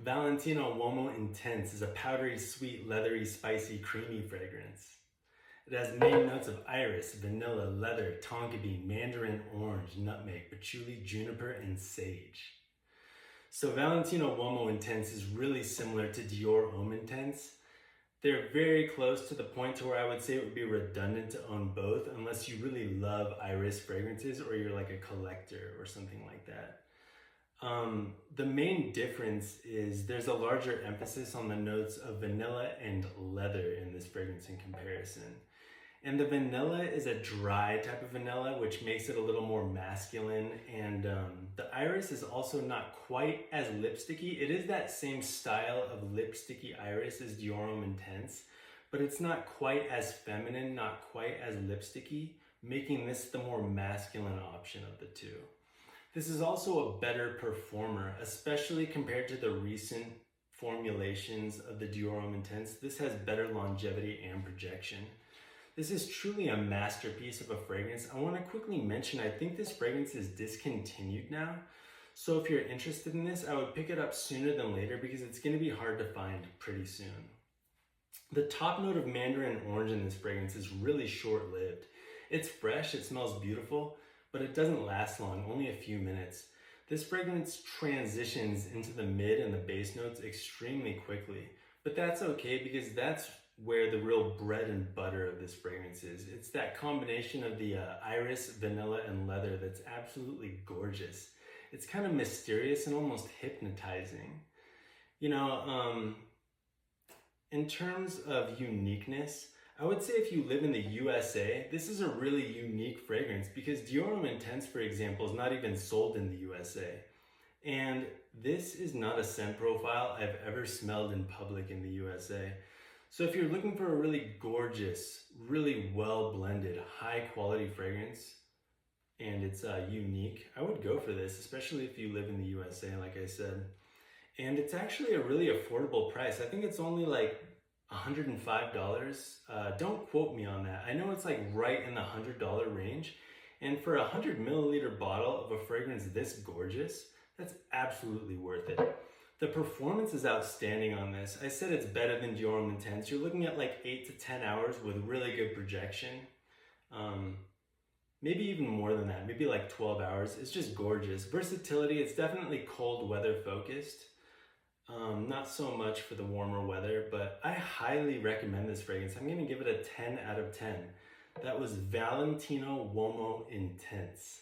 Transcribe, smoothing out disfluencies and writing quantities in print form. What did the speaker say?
Valentino Uomo Intense is a powdery, sweet, leathery, spicy, creamy fragrance. It has main notes of iris, vanilla, leather, tonka bean, mandarin orange, nutmeg, patchouli, juniper, and sage. So Valentino Uomo Intense is really similar to Dior Homme Intense. They're very close to the point to where I would say it would be redundant to own both unless you really love iris fragrances or you're like a collector or something like that. The main difference is there's a larger emphasis on the notes of vanilla and leather in this fragrance in comparison. And the vanilla is a dry type of vanilla, which makes it a little more masculine. And the iris is also not quite as lipsticky. It is that same style of lipsticky iris as Dior Homme Intense, but it's not quite as feminine, not quite as lipsticky, making this the more masculine option of the two. This is also a better performer, especially compared to the recent formulations of the Dior Homme Intense. This has better longevity and projection. This is truly a masterpiece of a fragrance. I want to quickly mention, I think this fragrance is discontinued now. So if you're interested in this, I would pick it up sooner than later because it's going to be hard to find pretty soon. The top note of mandarin orange in this fragrance is really short-lived. It's fresh, it smells beautiful, but it doesn't last long, only a few minutes. This fragrance transitions into the mid and the base notes extremely quickly, but that's okay because that's where the real bread and butter of this fragrance is. It's that combination of the iris, vanilla, and leather that's absolutely gorgeous. It's kind of mysterious and almost hypnotizing. You know, in terms of uniqueness, I would say if you live in the USA, this is a really unique fragrance because Dior Homme Intense, for example, is not even sold in the USA. And this is not a scent profile I've ever smelled in public in the USA. So if you're looking for a really gorgeous, really well-blended, high-quality fragrance, and it's unique, I would go for this, especially if you live in the USA, like I said. And it's actually a really affordable price. I think it's only like $105. Don't quote me on that. I know it's like right in the $100 range. And for a 100 milliliter bottle of a fragrance this gorgeous, that's absolutely worth it. The performance is outstanding on this. I said it's better than Dior Homme Intense. You're looking at like 8 to 10 hours with really good projection. Maybe even more than that, maybe like 12 hours. It's just gorgeous. Versatility, it's definitely cold weather focused. Not so much for the warmer weather, but I highly recommend this fragrance. I'm gonna give it a 10 out of 10. That was Valentino Uomo Intense.